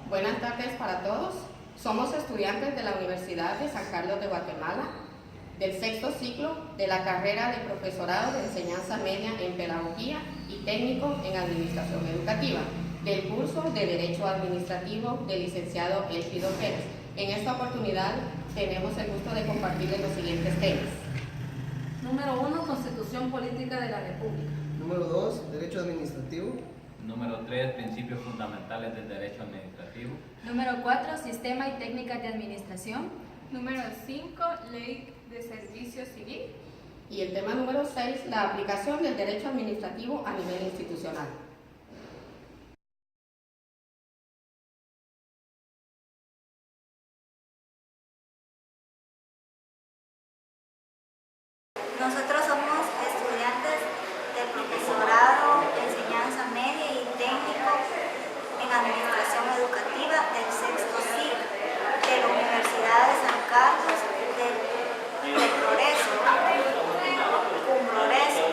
Buenas tardes para todos. Somos estudiantes de la Universidad de San Carlos de Guatemala, del sexto ciclo de la carrera de Profesorado de Enseñanza Media en Pedagogía y Técnico en Administración Educativa, del curso de Derecho Administrativo del licenciado Elfido Pérez. En esta oportunidad tenemos el gusto de compartirles los siguientes temas. Número 1, Constitución Política de la República. Número 2, Derecho Administrativo. Número 3, Principios Fundamentales del Derecho Administrativo. Número 4, Sistema y Técnicas de Administración. Número 5, Ley de Servicio Civil. Y el tema número 6, la aplicación del derecho administrativo a nivel institucional. Nosotros somos estudiantes del Profesorado de Enseñanza Media y Técnico en Administración Educativa del sexto ciclo de la Universidad de San Carlos del Progreso, Progreso.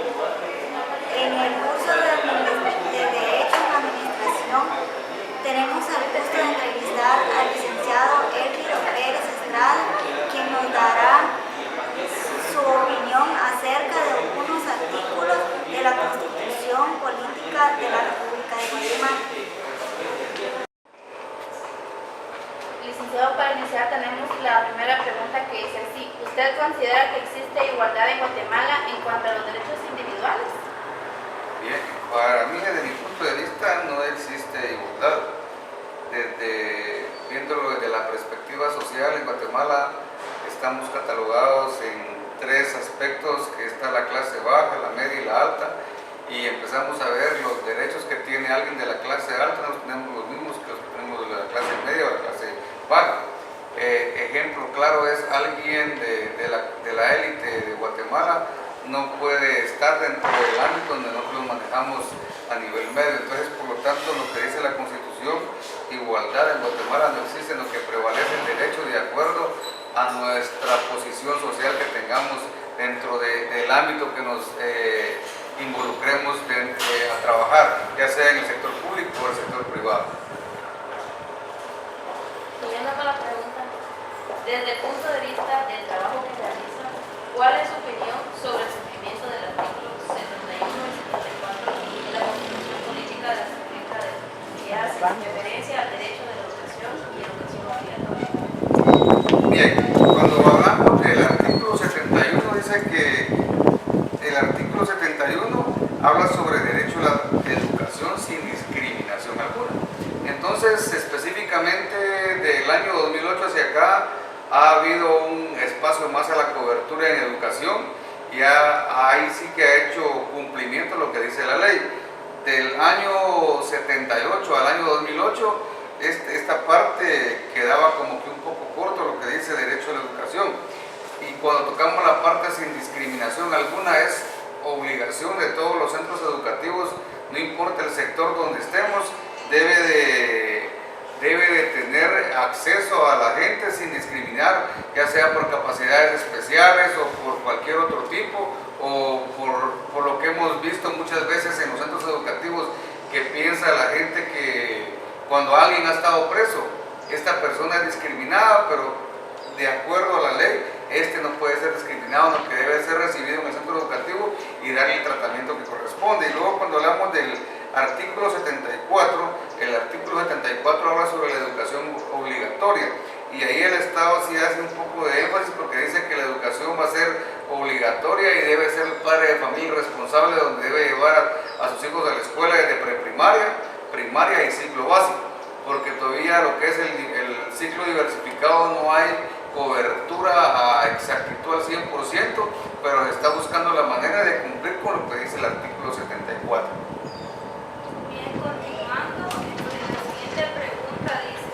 En el curso de Derecho en Administración tenemos el gusto de entrevistar al licenciado Elfido Pérez Estrada, quien nos dará su opinión acerca de algunos artículos de la Constitución Política de la República de Guatemala. Licenciado, para iniciar tenemos la primera pregunta que dice así: ¿usted considera que existe igualdad en Guatemala en cuanto a los derechos individuales? Bien, para mí desde mi punto de vista no existe igualdad. Viéndolo desde la perspectiva social en Guatemala, estamos catalogados en tres aspectos, que está la clase baja, la media y la alta, y empezamos a ver los derechos que tiene alguien de la clase alta, no tenemos los mismos que los que tenemos de la clase media o la clase baja. Ejemplo claro es alguien de la élite de Guatemala no puede estar dentro del ámbito donde nosotros manejamos a nivel medio. Entonces, por lo tanto, lo que dice la Constitución, igualdad en Guatemala no existe, en lo que prevalece el derecho de acuerdo a nuestra posición social que tengamos dentro del ámbito que nos involucremos a trabajar, ya sea en el sector público o el sector privado. Siguiendo con la pregunta, desde el punto de vista del trabajo que realiza, ¿cuál es su opinión sobre el cumplimiento del artículo 71 y 74 de la Constitución Política de la República de Guatemala, que hace referencia al derecho de la educación y educación obligatoria? Bien, cuando hablamos del artículo 71, dice que el artículo 71 habla sobre derecho a la educación sin discriminación alguna. Entonces, específicamente del año 2008 hacia acá, ha habido un espacio más a la cobertura en educación, y ahí sí que ha hecho cumplimiento lo que dice la ley. Del año 78 al año 2008, esta parte quedaba como que un poco corto lo que dice derecho a la educación, y cuando tocamos la parte sin discriminación alguna, es obligación de todos los centros educativos, no importa el sector donde estemos, debe de tener acceso a la gente sin discriminar, ya sea por capacidades especiales o por cualquier otro tipo, o por lo que hemos visto muchas veces en los centros educativos, que piensa la gente que cuando alguien ha estado preso, esta persona es discriminada, pero de acuerdo a la ley, no puede ser discriminado, no, que debe ser recibido en el centro educativo y darle el tratamiento que corresponde. Y luego, cuando hablamos del artículo 74, el artículo 74 habla sobre la educación obligatoria, y ahí el Estado sí hace un poco de énfasis, porque dice que la educación va a ser obligatoria y debe ser el padre de familia responsable, donde debe llevar a sus hijos a la escuela desde preprimaria, primaria y ciclo básico, porque todavía lo que es el ciclo diversificado no hay cobertura a exactitud al 100%, pero se está buscando la manera de cumplir con lo que dice el artículo 74. Bien, continuando, la siguiente pregunta dice: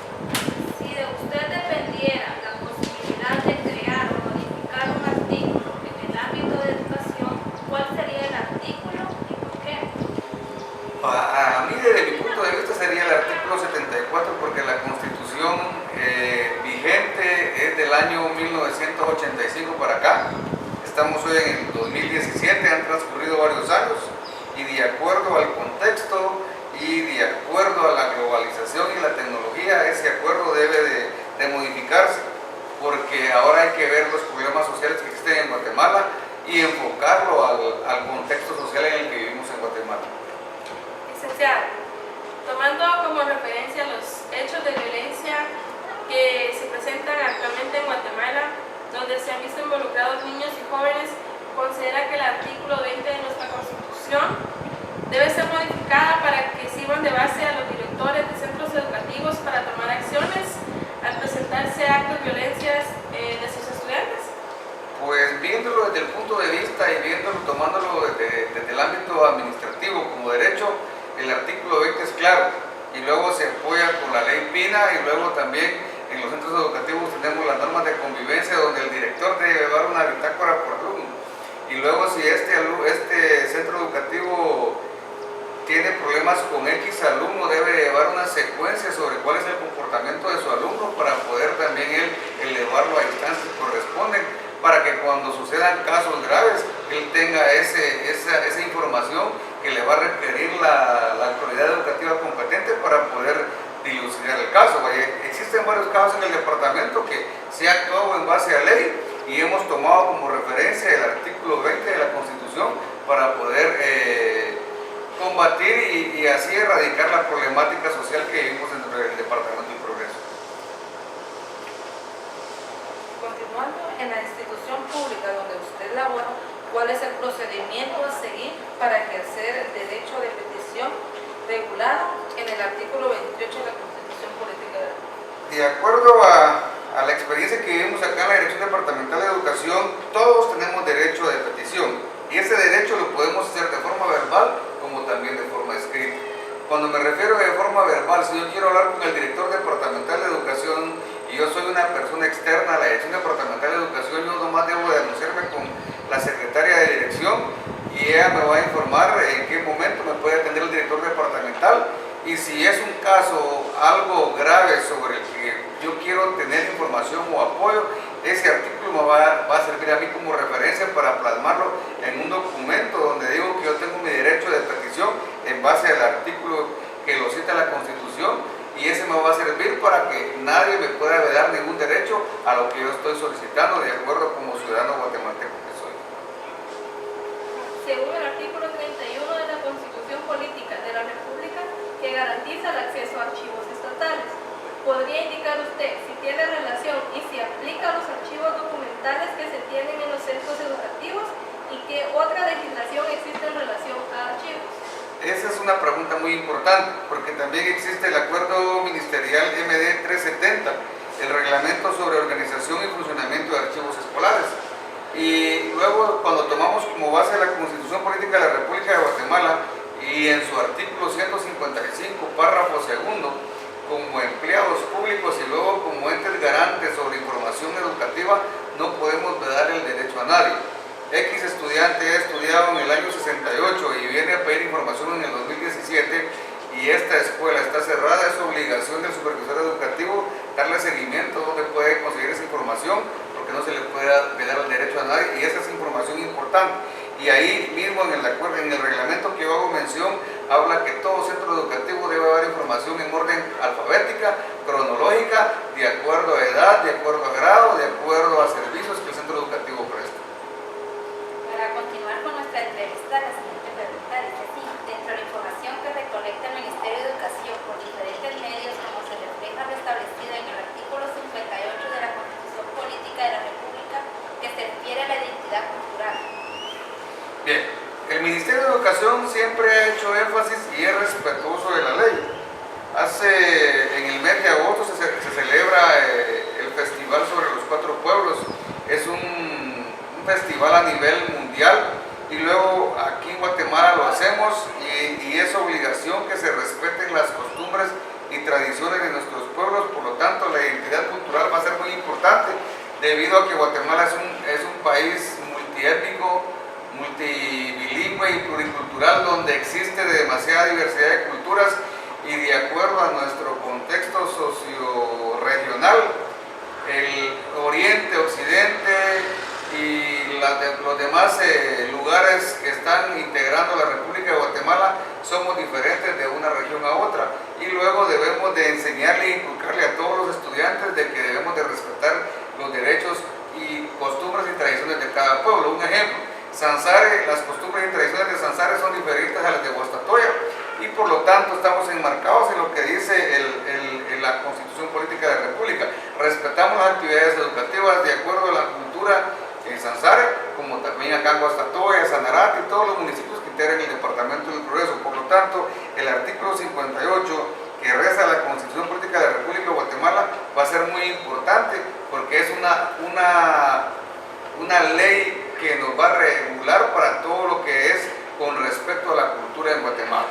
si de usted dependiera la posibilidad de crear o modificar un artículo en el ámbito de educación, ¿cuál sería el artículo y por qué? Para mí, desde mi punto de vista, sería el artículo 74, porque la Constitución vigente es del año 1985 para acá. Estamos hoy en el 2017, han transcurrido varios años, y de acuerdo al contexto y de acuerdo a la globalización y la tecnología, ese acuerdo debe de modificarse, porque ahora hay que ver los problemas sociales que existen en Guatemala y enfocarlo al contexto social en el que vivimos en Guatemala. Licenciado, tomando como referencia los hechos de violencia que se presentan actualmente en Guatemala, donde se han visto involucrados niños y jóvenes, ¿considera que el artículo 20 de nuestra Constitución debe ser modificada para que sirvan de base a los directores de centros educativos para tomar acciones al presentarse actos de violencia de sus estudiantes? Pues viéndolo desde el punto de vista y tomándolo desde el ámbito administrativo como derecho, el artículo 20 es claro, y luego se apoya con la ley PINA, y luego también en los centros educativos tenemos las normas de convivencia donde el director debe llevar una bitácora por alumno, y luego si este centro educativo tiene problemas con X alumno, debe llevar una secuencia sobre cuál es el comportamiento de su alumno para poder también él elevarlo a instancias que corresponden, para que cuando sucedan casos graves, él tenga esa información que le va a requerir la autoridad educativa competente para poder dilucidar el caso. Existen varios casos en el departamento que se ha actuado en base a ley y hemos tomado como referencia el artículo 20 de la Constitución para poder combatir y así erradicar la problemática social que vivimos dentro del Departamento del Progreso. Continuando, en la institución pública donde usted labora, ¿cuál es el procedimiento a seguir para ejercer el derecho de petición regulado en el artículo 28 de la Constitución Política de la República? De acuerdo a la experiencia que vivimos acá en la Dirección Departamental de Educación, todos tenemos derecho de petición y ese derecho lo podemos hacer de forma verbal como también de forma escrita. Cuando me refiero de forma verbal, si yo quiero hablar con el director departamental de educación y yo soy una persona externa a la Dirección Departamental de Educación, yo nomás debo de anunciarme con la secretaria de dirección y ella me va a informar en qué momento me puede atender el director departamental, y si es un caso algo grave sobre el que yo quiero tener información o apoyo, ese artículo me va a servir a mí como referencia para plasmarlo en un documento donde digo que yo tengo mi derecho de petición en base al artículo que lo cita la Constitución, y ese me va a servir para que nadie me pueda vedar ningún derecho a lo que yo estoy solicitando de acuerdo como ciudadano guatemalteco que soy. Según el artículo 31 de la Constitución Política de la República, que garantiza el acceso a archivos estatales, ¿podría indicar usted si tiene relación y si aplica a los archivos documentales que se tienen en los centros educativos y qué otra legislación existe en relación a archivos? Esa es una pregunta muy importante, porque también existe el Acuerdo Ministerial MD 370, el Reglamento sobre Organización y Funcionamiento de Archivos Escolares. Y luego, cuando tomamos como base la Constitución Política de la República de Guatemala, y en su artículo 155, párrafo segundo, como empleados públicos y luego como entes garantes sobre información educativa, no podemos vedar el derecho a nadie. X estudiante ha estudiado en el año 68 y viene a pedir información en el 2017 y esta escuela está cerrada, es obligación del supervisor educativo darle seguimiento donde puede conseguir esa información, porque no se le puede vedar el derecho a nadie y esa es información importante. Y ahí mismo en el reglamento que yo hago mención, habla que todo centro educativo debe dar información en orden alfabética, cronológica, de acuerdo a edad, de acuerdo a grado, de acuerdo a servicios que el centro educativo presta. Para continuar con nuestra entrevista, la siguiente pregunta dice así: dentro de la información que recolecta el Ministerio de Educación por diferentes medios, como se refleja lo establecido en el artículo 58 de la Constitución Política de la República, que se refiere a la identidad cultural. Bien, el Ministerio de Educación siempre ha hecho énfasis y es respetuoso de la ley. En el mes de agosto se celebra el Festival sobre los Cuatro Pueblos. Es un festival a nivel mundial y luego aquí en Guatemala lo hacemos y es obligación que se respeten las costumbres y tradiciones de nuestros pueblos. Por lo tanto, la identidad cultural va a ser muy importante debido a que Guatemala es un país multiétnico, multibilingüe y pluricultural, donde existe demasiada diversidad de culturas y de acuerdo a nuestro contexto socio-regional, el oriente, occidente y los demás lugares que están integrando la República de Guatemala somos diferentes de una región a otra, y luego debemos de enseñarle e inculcarle a todos los estudiantes de que debemos de respetar los derechos y costumbres y tradiciones de cada pueblo. Un ejemplo, Sansare, las costumbres y tradiciones de Sansare son diferentes a las de Guastatoya, y por lo tanto estamos enmarcados en lo que dice la Constitución Política de la República. Respetamos las actividades educativas de acuerdo a la cultura en Sansare, como también acá en Guastatoya, Sanarate y todos los municipios que integran el Departamento del Progreso. Por lo tanto, el artículo 58 que reza la Constitución Política de la República de Guatemala va a ser muy importante, porque es una ley que nos va a regular para todo lo que es con respecto a la cultura en Guatemala.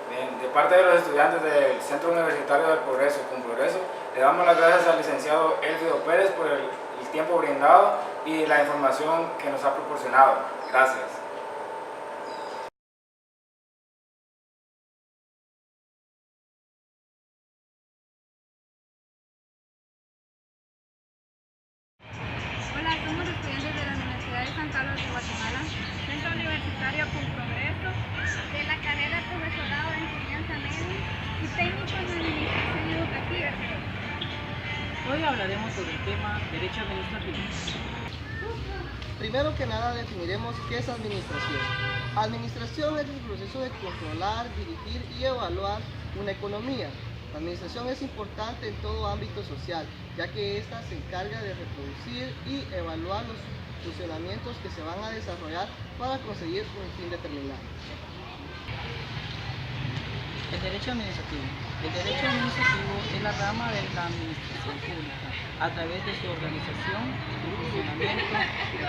Bien, de parte de los estudiantes del Centro Universitario del Progreso, con Progreso, le damos las gracias al licenciado Elfido Pérez por el tiempo brindado y la información que nos ha proporcionado. Gracias. Hola, somos estudiantes de la Universidad de San Carlos de Guatemala, Centro Universitario con Progreso, de la carrera de profesorado de enseñanza media y técnico en administración educativa. Hoy hablaremos sobre el tema Derecho Administrativo. Primero que nada definiremos qué es administración. Administración es el proceso de controlar, dirigir y evaluar una economía. La administración es importante en todo ámbito social, ya que ésta se encarga de reproducir y evaluar los funcionamientos que se van a desarrollar para conseguir un fin determinado. El derecho administrativo. El derecho administrativo es la rama de la administración pública a través de su organización, su funcionamiento,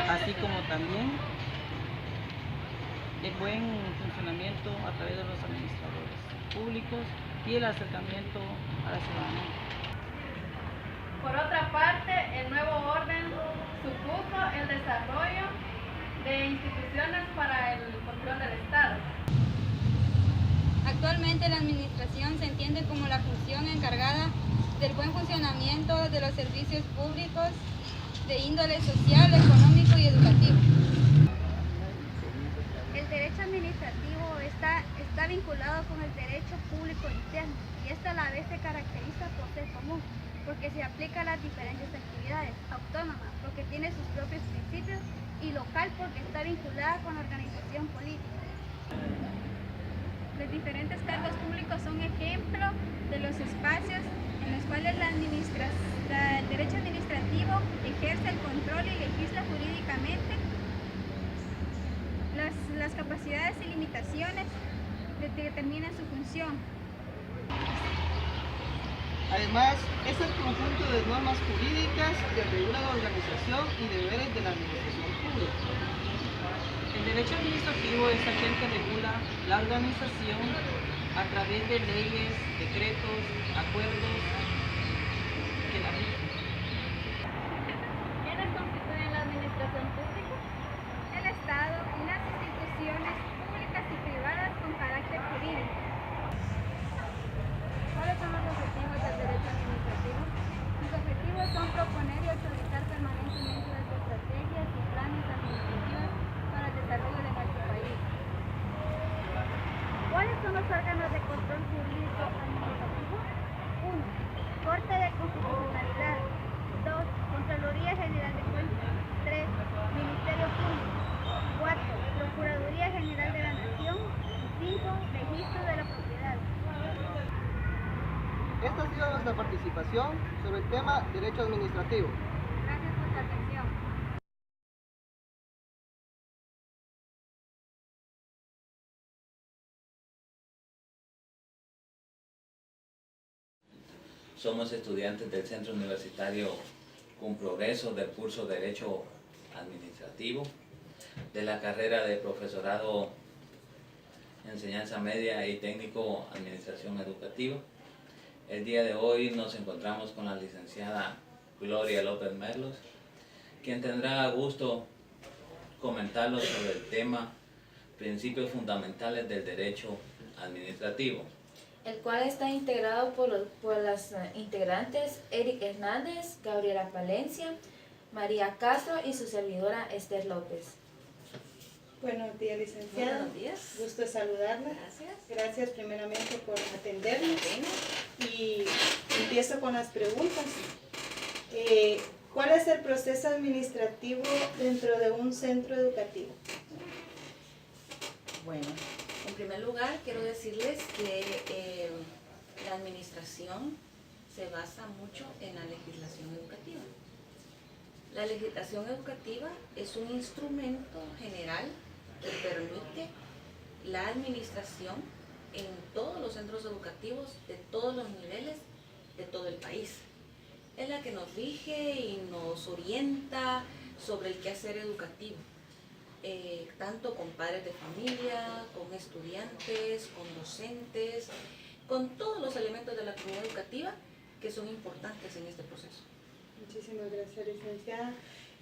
así como también el buen funcionamiento a través de los administradores públicos y el acercamiento a la ciudadanía. Por otra parte, el nuevo orden supuso el desarrollo de instituciones para el control del Estado. Actualmente la administración se entiende como la función encargada del buen funcionamiento de los servicios públicos de índole social, económico y educativo. El derecho administrativo está vinculado con el derecho público interno y esta a la vez se caracteriza por ser común, porque se aplica a las diferentes actividades, autónoma, porque tiene sus propios principios, y local, porque está vinculada con la organización política. Los diferentes cargos públicos son ejemplo de los espacios en los cuales el derecho administrativo ejerce el control y legisla jurídicamente. Las capacidades y limitaciones determinan su función. Además, es el conjunto de normas jurídicas que regulan la organización y deberes de la administración pública. El derecho administrativo es aquel que regula la organización a través de leyes, decretos, acuerdos que la rigen. ¿Quiénes constituyen la administración pública? El Estado y las instituciones públicas y privadas con carácter jurídico. ¿Cuáles son los objetivos del derecho administrativo? Sus objetivos son proponer y actualizar permanentemente las estrategias y planes administrativos para el desarrollo de nuestro país. ¿Cuáles son los órganos de control jurídico administrativo? 1. Corte de Constitucionalidad. 2. Contraloría General de Cuentas. 3. Ministerio Público. 4. Procuraduría General de la Nación. 5. Registro de la Propiedad. Esta ha sido nuestra participación sobre el tema Derecho Administrativo. Gracias por su atención. Somos estudiantes del Centro Universitario con Progreso del curso Derecho Administrativo, de la carrera de Profesorado Enseñanza Media y Técnico Administración Educativa. El día de hoy nos encontramos con la licenciada Gloria López Merlos, quien tendrá a gusto comentarnos sobre el tema Principios Fundamentales del Derecho Administrativo. el cual está integrado por las integrantes Eric Hernández, Gabriela Palencia, María Castro y su servidora Esther López. Buenos días, licenciada. Buenos días. Gusto de saludarla. Gracias. Gracias primeramente por atendernos. Y empiezo con las preguntas. ¿Cuál es el proceso administrativo dentro de un centro educativo? Bueno, en primer lugar quiero decirles que la administración se basa mucho en la legislación educativa. La legislación educativa es un instrumento general que permite la administración en todos los centros educativos de todos los niveles de todo el país. Es la que nos rige y nos orienta sobre el quehacer educativo, tanto con padres de familia, con estudiantes, con docentes, con todos los elementos de la comunidad educativa que son importantes en este proceso. Muchísimas gracias, licenciada.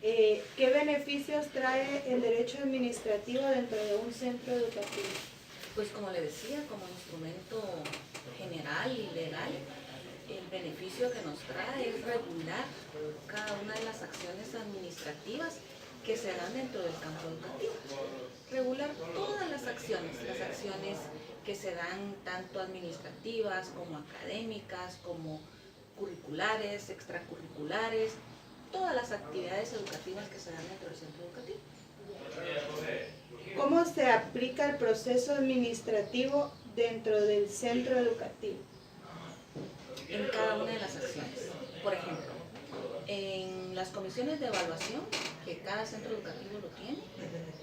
¿Qué beneficios trae el derecho administrativo dentro de un centro educativo? Pues como le decía, como instrumento general y legal, el beneficio que nos trae es regular cada una de las acciones administrativas que se dan dentro del campo educativo. Regular todas las acciones que se dan tanto administrativas como académicas, como curriculares, extracurriculares, todas las actividades educativas que se dan dentro del centro educativo. ¿Cómo se aplica el proceso administrativo dentro del centro educativo? En cada una de las acciones. Por ejemplo, en las comisiones de evaluación, que cada centro educativo lo tiene,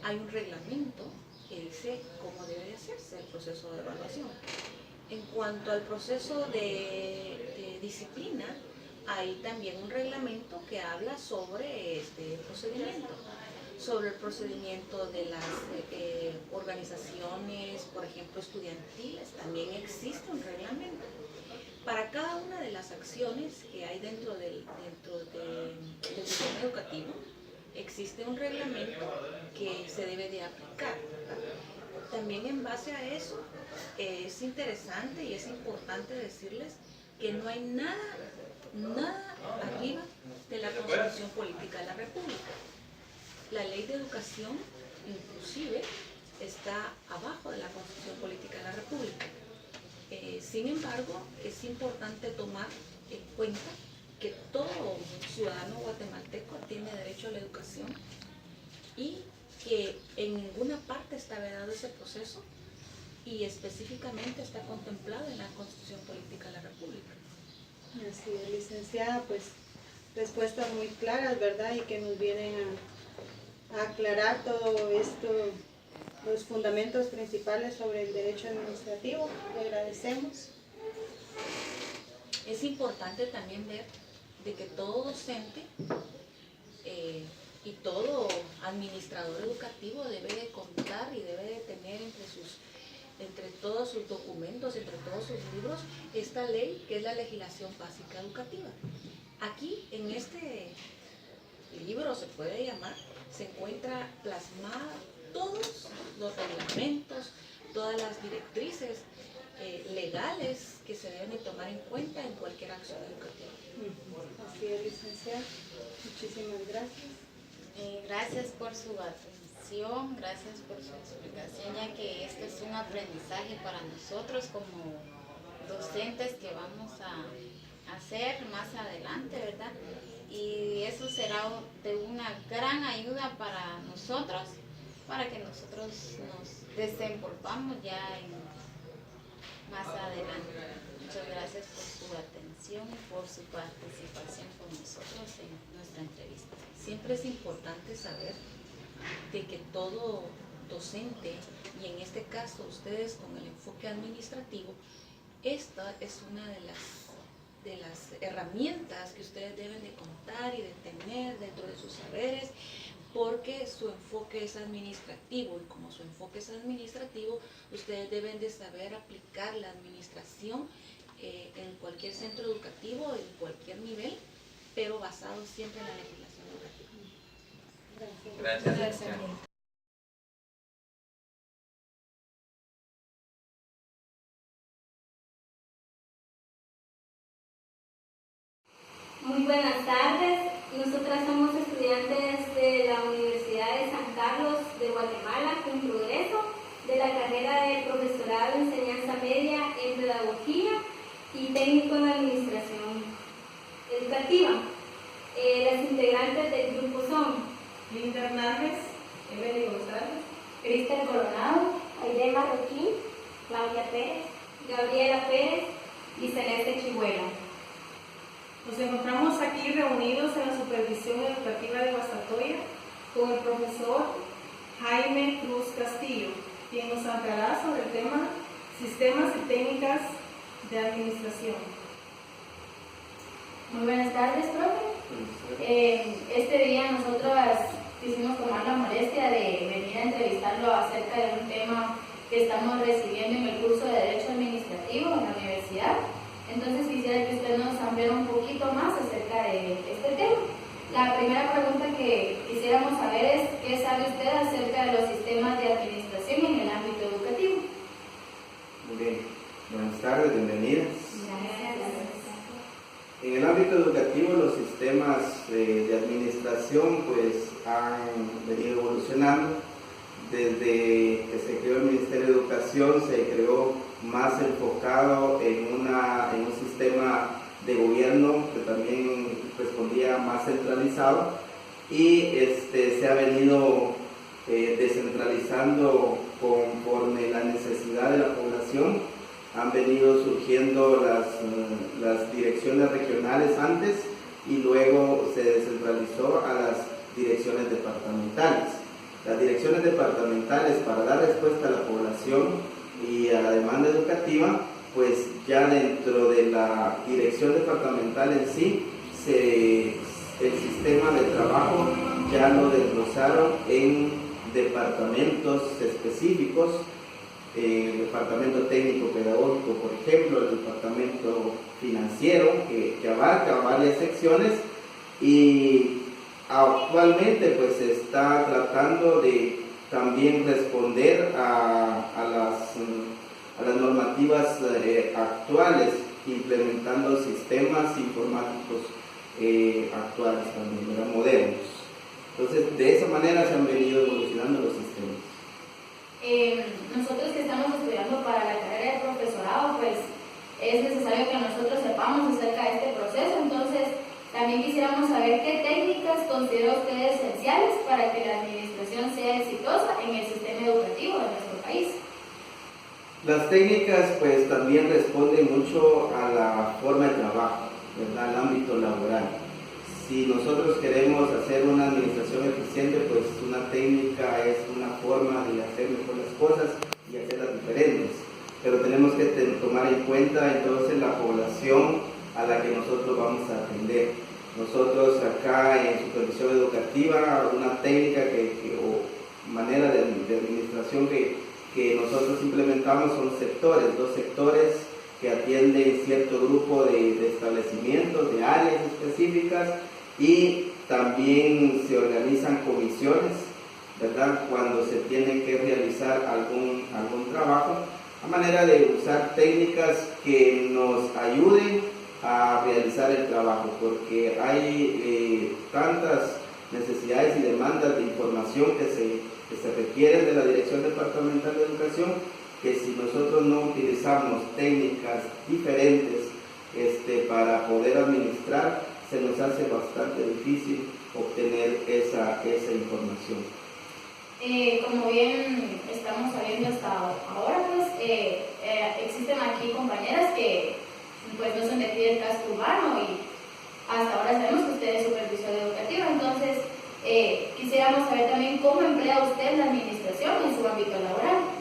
hay un reglamento que dice cómo debe de hacerse el proceso de evaluación. En cuanto al proceso de disciplina, hay también un reglamento que habla sobre este procedimiento, sobre el procedimiento de las organizaciones, por ejemplo, estudiantiles, también existe un reglamento. Para cada una de las acciones que hay dentro del sistema educativo, existe un reglamento que se debe de aplicar. También en base a eso, es interesante y es importante decirles que no hay nada arriba de la Constitución Política de la República. La Ley de Educación, inclusive, está abajo de la Constitución Política de la República. Sin embargo, es importante tomar en cuenta que todo ciudadano guatemalteco tiene derecho a la educación y que en ninguna parte está vedado ese proceso y específicamente está contemplado en la Constitución Política de la República. Así es, licenciada, pues respuestas muy claras, ¿verdad? Y que nos vienen a aclarar todo esto, los fundamentos principales sobre el derecho administrativo. Le agradecemos. Es importante también ver de que todo docente y todo administrador educativo debe de contar y debe de tener entre todos sus documentos, entre todos sus libros, esta ley que es la legislación básica educativa. Aquí, en este libro, se puede llamar, se encuentra plasmada todos los reglamentos, todas las directrices legales que se deben de tomar en cuenta en cualquier acción educativa. Así es, licenciada. Muchísimas gracias. Gracias por su atención, gracias por su explicación, ya que esto es un aprendizaje para nosotros como docentes que vamos a hacer más adelante, ¿verdad? Y eso será de una gran ayuda para nosotros, para que nosotros nos desenvolvamos ya más adelante. Muchas gracias por su atención y por su participación con nosotros en nuestra entrevista. Siempre es importante saber de que todo docente, y en este caso ustedes con el enfoque administrativo, esta es una de las herramientas que ustedes deben de contar y de tener dentro de sus saberes, porque su enfoque es administrativo, y como su enfoque es administrativo, ustedes deben de saber aplicar la administración en cualquier centro educativo, en cualquier nivel, pero basado siempre en la legislación educativa. Gracias. Linda Hernández, Evelyn González, Cristel Coronado, Aide Marroquín, Claudia Pérez, Gabriela Pérez y Celeste Chihuela. Nos encontramos aquí reunidos en la Supervisión Educativa de Guastatoya con el profesor Jaime Cruz Castillo, quien nos hablará sobre el tema Sistemas y Técnicas de Administración. Muy buenas tardes, profe. Este día nosotros quisimos tomar la molestia de venir a entrevistarlo acerca de un tema que estamos recibiendo en el curso de Derecho Administrativo en la universidad. Entonces quisiera que usted nos ampliara un poquito más acerca de este tema. La primera pregunta que quisiéramos saber es ¿qué sabe usted acerca de los sistemas de administración en el ámbito educativo? Muy bien, buenas tardes, bienvenidas. Gracias. En el ámbito educativo los sistemas de administración pues han venido evolucionando. Desde que se creó el Ministerio de Educación se creó más enfocado en un sistema de gobierno que también respondía más centralizado y se ha venido descentralizando conforme la necesidad de la población. Han venido surgiendo las direcciones regionales antes y luego se descentralizó a las direcciones departamentales. Las direcciones departamentales, para dar respuesta a la población y a la demanda educativa, pues ya dentro de la dirección departamental en sí, el sistema de trabajo ya lo desglosaron en departamentos específicos, el departamento técnico pedagógico, por ejemplo, el departamento financiero, que abarca varias secciones, y actualmente pues se está tratando de también responder a las normativas actuales, implementando sistemas informáticos actuales también, modernos. Entonces, de esa manera se han venido evolucionando los sistemas. Nosotros que estamos estudiando para la carrera de profesorado, pues es necesario que nosotros sepamos acerca de este proceso. Entonces, también quisiéramos saber qué técnicas considera usted esenciales para que la administración sea exitosa en el sistema educativo de nuestro país. Las técnicas pues también responden mucho a la forma de trabajo, ¿verdad? Al ámbito laboral. Si nosotros queremos hacer una administración eficiente, pues una técnica es una forma de hacer mejor las cosas y hacerlas diferentes. Pero tenemos que tomar en cuenta entonces la población a la que nosotros vamos a atender. Nosotros acá en supervisión educativa, una técnica o manera de administración que nosotros implementamos son sectores, 2 sectores que atienden cierto grupo de establecimientos, de áreas específicas, y también se organizan comisiones, ¿verdad? Cuando se tiene que realizar algún trabajo, a manera de usar técnicas que nos ayuden a realizar el trabajo, porque hay tantas necesidades y demandas de información que se requieren de la Dirección Departamental de Educación, que si nosotros no utilizamos técnicas diferentes para poder administrar, se nos hace bastante difícil obtener esa información. Como bien estamos sabiendo hasta ahora, pues existen aquí compañeras que pues no son de aquí del casco urbano y hasta ahora sabemos que usted es supervisor educativo. Entonces quisiéramos saber también cómo emplea usted la administración en su ámbito laboral.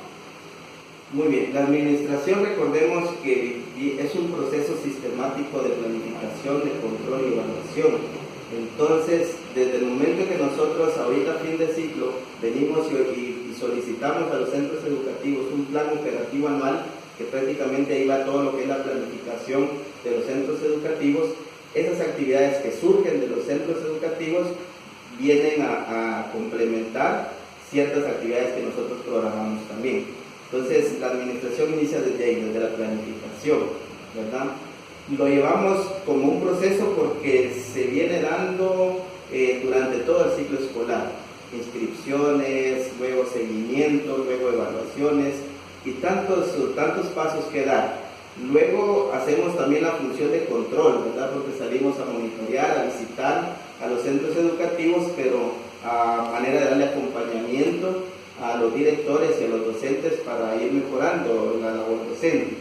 Muy bien, la administración, recordemos que es un proceso sistemático de planificación, de control y evaluación. Entonces, desde el momento que nosotros ahorita a fin de ciclo venimos y solicitamos a los centros educativos un plan operativo anual, que prácticamente ahí va todo lo que es la planificación de los centros educativos, esas actividades que surgen de los centros educativos vienen a complementar ciertas actividades que nosotros programamos también. Entonces, la administración inicia desde ahí, desde la planificación, ¿verdad? Lo llevamos como un proceso porque se viene dando durante todo el ciclo escolar. Inscripciones, luego seguimiento, luego evaluaciones y tantos pasos que dar. Luego hacemos también la función de control, ¿verdad? Porque salimos a monitorear, a visitar a los centros educativos, pero manera de darle acompañamiento a los directores y a los docentes para ir mejorando la labor docente.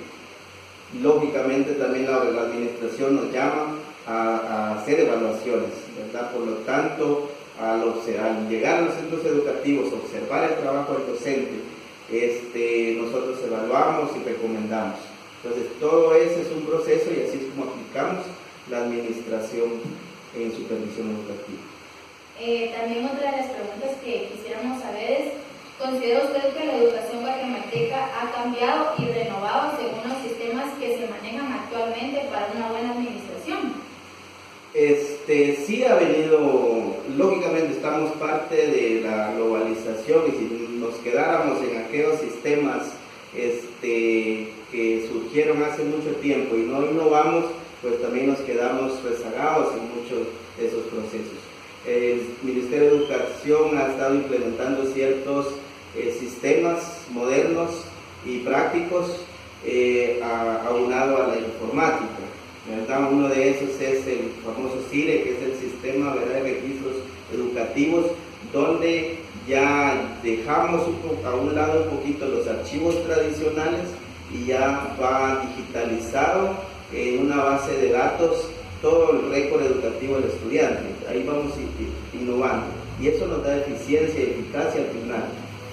Lógicamente también la administración nos llama a hacer evaluaciones, ¿verdad? Por lo tanto, al llegar a los centros educativos, observar el trabajo del docente, nosotros evaluamos y recomendamos. Entonces, todo ese es un proceso y así es como aplicamos la administración en supervisión educativa. También otra de las preguntas que quisiéramos saber es, ¿considera usted que la educación guatemalteca ha cambiado y renovado según los sistemas que se manejan actualmente para una buena administración? Sí ha venido, lógicamente estamos parte de la globalización y si nos quedáramos en aquellos sistemas que surgieron hace mucho tiempo y no innovamos, pues también nos quedamos rezagados en muchos de esos procesos. El Ministerio de Educación ha estado implementando ciertos sistemas modernos y prácticos aunado a la informática, ¿verdad? Uno de esos es el famoso CIRE, que es el Sistema, ¿verdad?, de Registros Educativos, donde ya dejamos a un lado un poquito los archivos tradicionales y ya va digitalizado en una base de datos todo el récord educativo del estudiante. Ahí vamos innovando y eso nos da eficiencia y eficacia al final.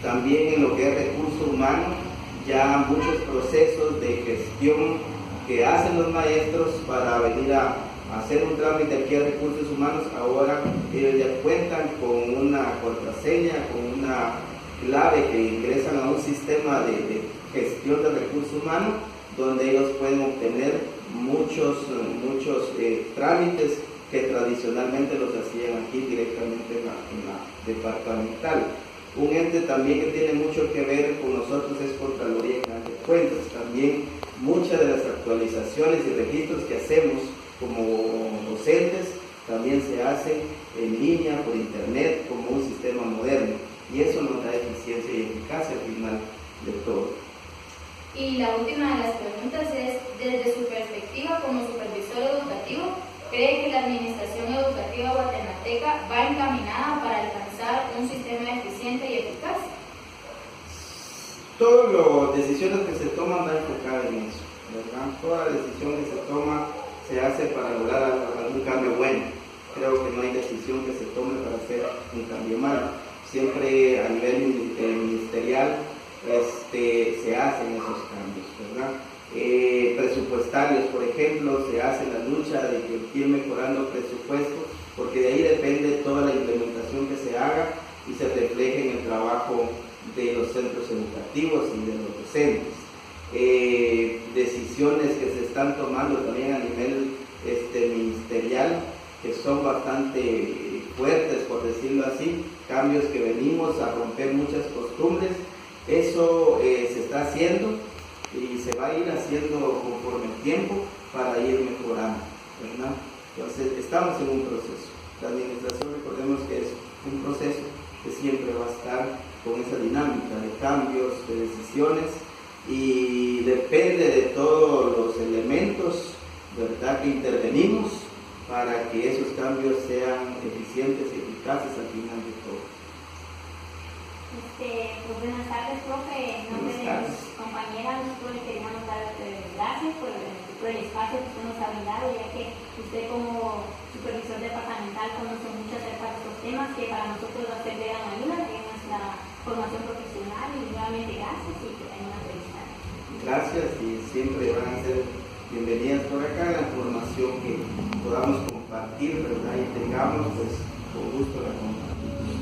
También en lo que es recurso humano, ya muchos procesos de gestión que hacen los maestros para venir a hacer un trámite aquí a recursos humanos, ahora ellos ya cuentan con una contraseña, con una clave que ingresan a un sistema de gestión de recursos humanos, donde ellos pueden obtener muchos trámites que tradicionalmente los hacían aquí directamente en la departamental. Un ente también que tiene mucho que ver con nosotros es Contraloría General de Cuentas. También muchas de las actualizaciones y registros que hacemos como docentes también se hacen en línea, por internet, como un sistema moderno. Y eso nos da eficiencia y eficacia al final de todo. Y la última de las preguntas es, desde su perspectiva como supervisor educativo, ¿cree que la administración educativa guatemalteca va encaminada para alcanzar un sistema eficiente y eficaz? Todas las decisiones que se toman van enfocadas en eso, ¿verdad? Toda decisión que se toma se hace para lograr algún cambio bueno. Creo que no hay decisión que se tome para hacer un cambio malo. Siempre a nivel ministerial se hacen esos cambios, ¿verdad? Presupuestarios, por ejemplo, se hace la lucha de que ir mejorando presupuestos, porque de ahí depende toda la implementación que se haga y se refleje en el trabajo de los centros educativos y de los docentes. Decisiones que se están tomando también a nivel ministerial, que son bastante fuertes, por decirlo así, cambios que venimos a romper muchas costumbres. Eso se está haciendo y se va a ir haciendo conforme el tiempo para ir mejorando, ¿verdad? Entonces estamos en un proceso. La administración, recordemos que es un proceso que siempre va a estar con esa dinámica de cambios, de decisiones, y depende de todos los elementos, ¿verdad?, que intervenimos para que esos cambios sean eficientes y eficaces al final de todo. Pues buenas tardes, profe. En nombre de mis compañeras, nosotros le queríamos dar gracias por el espacio que usted nos ha brindado, ya que usted como supervisor departamental conoce mucho acerca de estos temas que para nosotros va a ser de gran ayuda en nuestra formación profesional. Y nuevamente gracias y que tengan una feliz tarde. Gracias, y siempre van a ser bienvenidas por acá. La información que podamos compartir, ¿verdad?, y tengamos, pues con gusto la compartimos.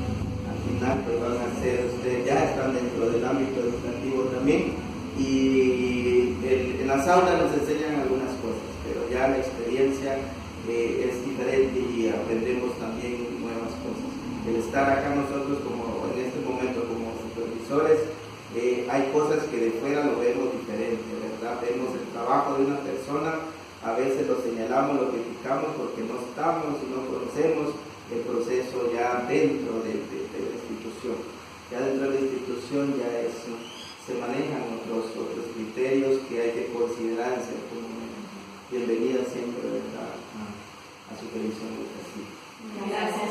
Al final, pues van a ser, ustedes ya están dentro del ámbito educativo también, y en las aulas nos enseñan algunas cosas, pero ya la experiencia es diferente y aprendemos también nuevas cosas. El estar acá nosotros como en este momento como supervisores, hay cosas que de fuera lo vemos diferente, ¿verdad? Vemos el trabajo de una persona, a veces lo señalamos, lo criticamos porque no estamos y no conocemos el proceso ya dentro de la institución. Ya dentro de la institución ya se manejan otros criterios que hay que considerar en cierto momento. Bienvenida siempre, ¿verdad?, a supervisión educativa. Gracias.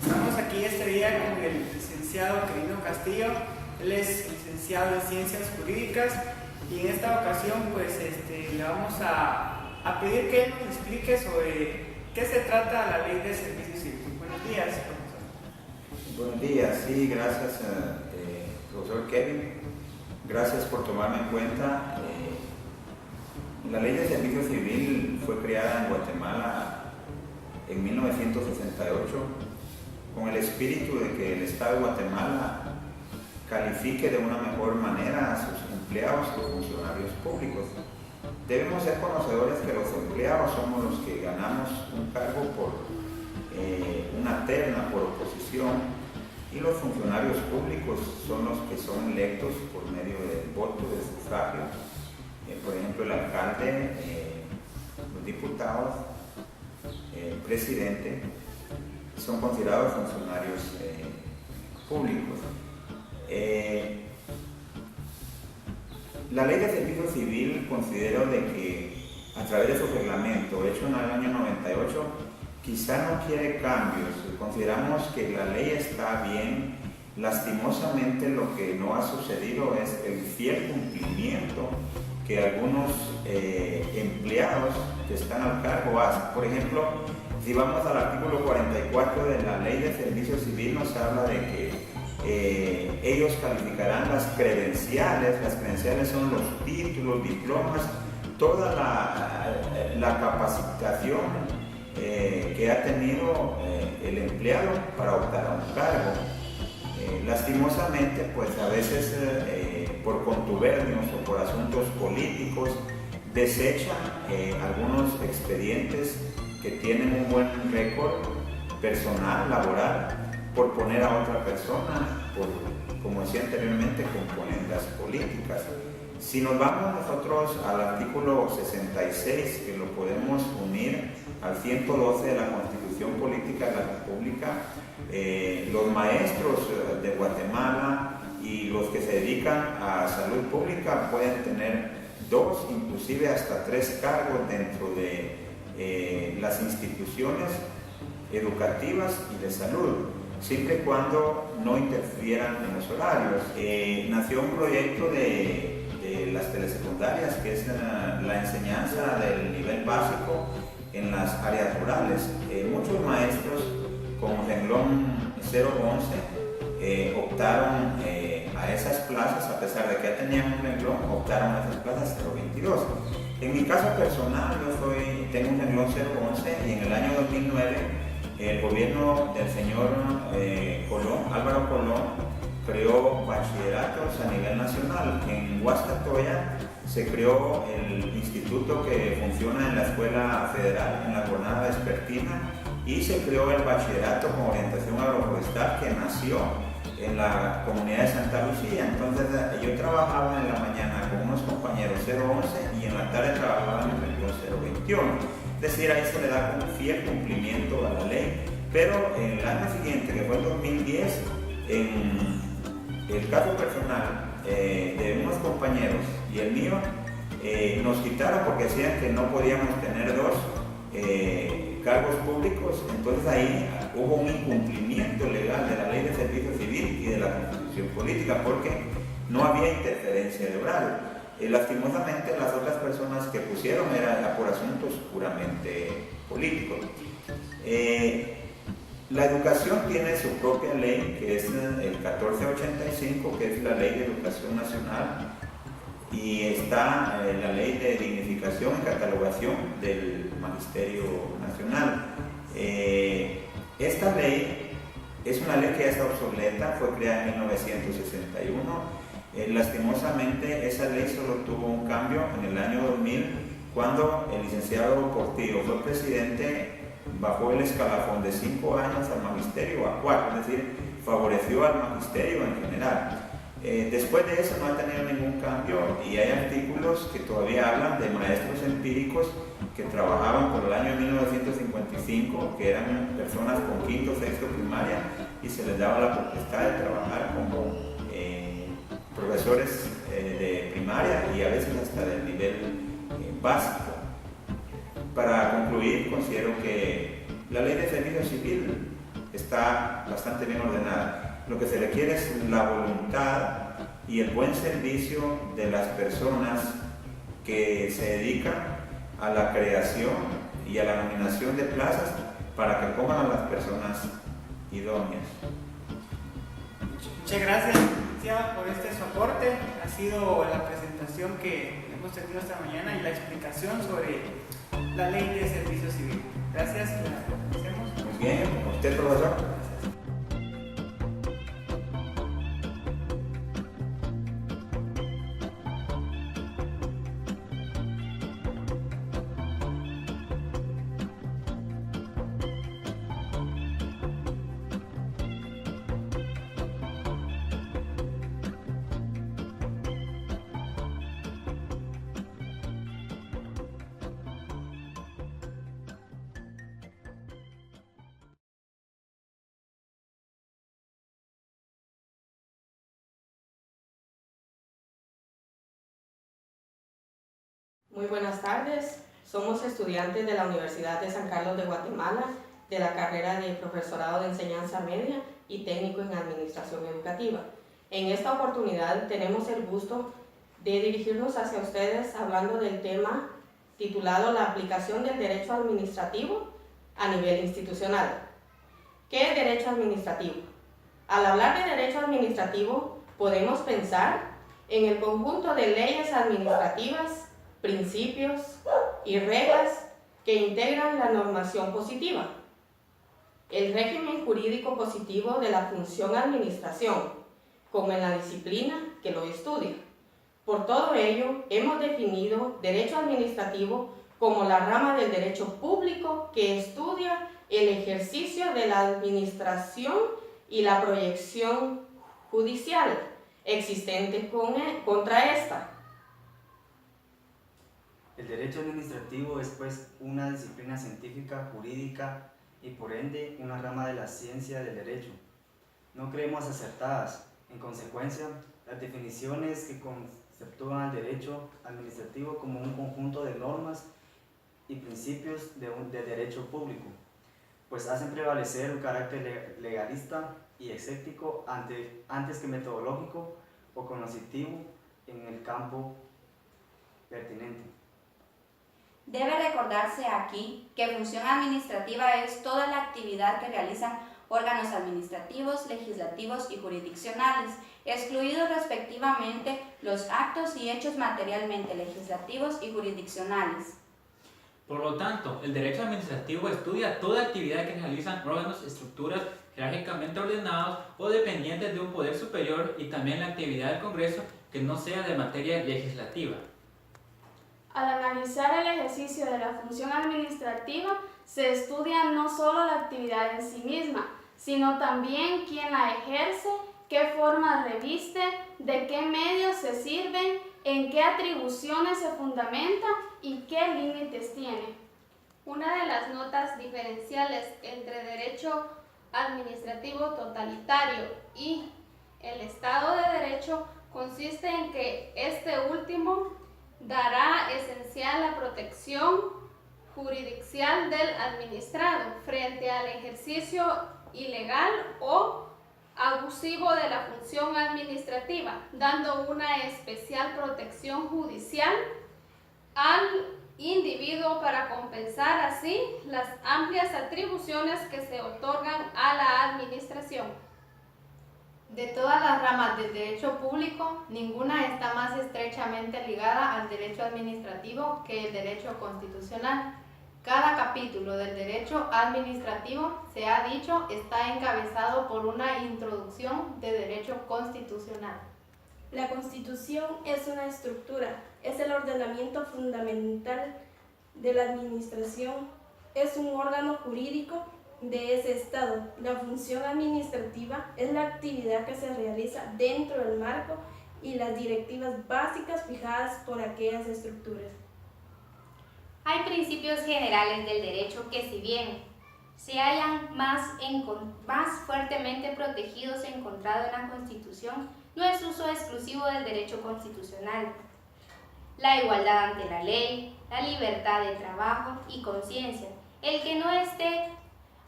Estamos aquí este día con el licenciado Quirino Castillo. Él es licenciado en Ciencias Jurídicas y en esta ocasión pues le vamos a pedir que él nos explique sobre qué se trata la Ley de Servicio Civil. Buenos días, profesor. Buenos días, sí, gracias profesor Kevin. Gracias por tomarme en cuenta. La Ley de Servicio Civil fue creada en Guatemala en 1968 con el espíritu de que el Estado de Guatemala califique de una mejor manera a sus empleados y funcionarios públicos. Debemos ser conocedores que los empleados somos los que ganamos un cargo por una terna, por oposición, y los funcionarios públicos son los que son electos por medio del voto de sufragio. Por ejemplo, el alcalde, los diputados, el presidente, son considerados funcionarios públicos. La Ley de Servicio Civil considero de que a través de su reglamento hecho en el año 98 quizá no quiere cambios. Consideramos que la ley está bien. Lastimosamente lo que no ha sucedido es el fiel cumplimiento que algunos empleados que están al cargo hacen. Por ejemplo, si vamos al artículo 44 de la Ley de Servicio Civil, nos habla de que ellos calificarán las credenciales son los títulos, diplomas, toda la capacitación que ha tenido el empleado para optar a un cargo. Lastimosamente, pues a veces por contubernios o por asuntos políticos desechan algunos expedientes que tienen un buen récord personal, laboral, por poner a otra persona, como decía anteriormente, componendas políticas. Si nos vamos nosotros al artículo 66, que lo podemos unir al 112 de la Constitución Política de la República, los maestros de Guatemala y los que se dedican a salud pública pueden tener 2, inclusive hasta 3 cargos dentro de las instituciones educativas y de salud, siempre y cuando no interfieran en los horarios. Nació un proyecto de las telesecundarias, que es la enseñanza del nivel básico en las áreas rurales. Muchos maestros con renglón 011 optaron a esas plazas, a pesar de que ya tenían un renglón, optaron a esas plazas 022. En mi caso personal, tengo un renglón 011 y en el año 2009 el gobierno del señor Álvaro Colón, creó bachilleratos a nivel nacional. En Huastatoya se creó el instituto que funciona en la Escuela Federal en la jornada vespertina y se creó el bachillerato con orientación agroforestal que nació en la comunidad de Santa Lucía. Entonces yo trabajaba en la mañana con unos compañeros 011 y en la tarde trabajaba en el renglón 021. Es decir, ahí se le da un fiel cumplimiento a la ley, pero en el año siguiente, que fue el 2010, en el caso personal de unos compañeros y el mío, nos quitaron porque decían que no podíamos tener 2 cargos públicos. Entonces ahí hubo un incumplimiento legal de la Ley de Servicio Civil y de la Constitución Política porque no había interferencia de horario. Lastimosamente las otras personas que pusieron eran por asuntos puramente políticos. La educación tiene su propia ley, que es el 1485, que es la Ley de Educación Nacional, y está la Ley de Dignificación y Catalogación del Magisterio Nacional. Esta ley es una ley que ya está obsoleta, fue creada en 1961. Lastimosamente esa ley solo tuvo un cambio en el año 2000, cuando el licenciado Portillo fue presidente. Bajó el escalafón de 5 años al magisterio a 4, es decir, favoreció al magisterio en general. Después de eso no ha tenido ningún cambio y hay artículos que todavía hablan de maestros empíricos que trabajaban por el año 1955, que eran personas con 5º o 6º primaria y se les daba la potestad de trabajar como profesores de primaria y a veces hasta del nivel básico. Para concluir, considero que la ley de servicio civil está bastante bien ordenada. Lo que se requiere es la voluntad y el buen servicio de las personas que se dedican a la creación y a la nominación de plazas para que pongan a las personas idóneas. Muchas gracias, licenciada, por su aporte. Ha sido la presentación que hemos tenido esta mañana y la explicación sobre la ley de servicio civil. Gracias, la agradecemos. Muy bien, ¿a usted, profesor? Muy buenas tardes, somos estudiantes de la Universidad de San Carlos de Guatemala, de la carrera de Profesorado de Enseñanza Media y Técnico en Administración Educativa. En esta oportunidad tenemos el gusto de dirigirnos hacia ustedes hablando del tema titulado La aplicación del derecho administrativo a nivel institucional. ¿Qué es derecho administrativo? Al hablar de derecho administrativo podemos pensar en el conjunto de leyes administrativas, principios y reglas que integran la normación positiva, el régimen jurídico positivo de la función administración, como en la disciplina que lo estudia. Por todo ello, hemos definido derecho administrativo como la rama del derecho público que estudia el ejercicio de la administración y la proyección judicial existente contra esta. El derecho administrativo es pues una disciplina científica, jurídica y por ende una rama de la ciencia del derecho. No creemos acertadas. En consecuencia, las definiciones que conceptúan el derecho administrativo como un conjunto de normas y principios de derecho público, pues hacen prevalecer un carácter legalista y escéptico antes que metodológico o cognitivo en el campo pertinente. Debe recordarse aquí que función administrativa es toda la actividad que realizan órganos administrativos, legislativos y jurisdiccionales, excluidos respectivamente los actos y hechos materialmente legislativos y jurisdiccionales. Por lo tanto, el derecho administrativo estudia toda actividad que realizan órganos, estructuras jerárquicamente ordenados o dependientes de un poder superior y también la actividad del Congreso que no sea de materia legislativa. Al analizar el ejercicio de la función administrativa, se estudia no solo la actividad en sí misma, sino también quién la ejerce, qué forma reviste, de qué medios se sirven, en qué atribuciones se fundamenta y qué límites tiene. Una de las notas diferenciales entre derecho administrativo totalitario y el Estado de Derecho consiste en que este último dará esencial la protección jurisdiccional del administrado frente al ejercicio ilegal o abusivo de la función administrativa, dando una especial protección judicial al individuo para compensar así las amplias atribuciones que se otorgan a la administración. De todas las ramas del derecho público, ninguna está más estrechamente ligada al derecho administrativo que el derecho constitucional. Cada capítulo del derecho administrativo, se ha dicho, está encabezado por una introducción de derecho constitucional. La Constitución es una estructura, es el ordenamiento fundamental de la administración, es un órgano jurídico de ese Estado. La función administrativa es la actividad que se realiza dentro del marco y las directivas básicas fijadas por aquellas estructuras. Hay principios generales del derecho que, si bien se hallan más fuertemente protegidos encontrados en la Constitución, no es uso exclusivo del derecho constitucional. La igualdad ante la ley, la libertad de trabajo y conciencia, el que no esté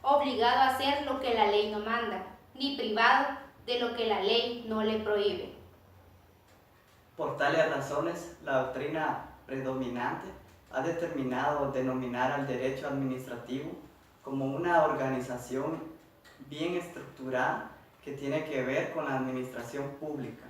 obligado a hacer lo que la ley no manda, ni privado de lo que la ley no le prohíbe. Por tales razones, la doctrina predominante ha determinado denominar al derecho administrativo como una organización bien estructurada que tiene que ver con la administración pública.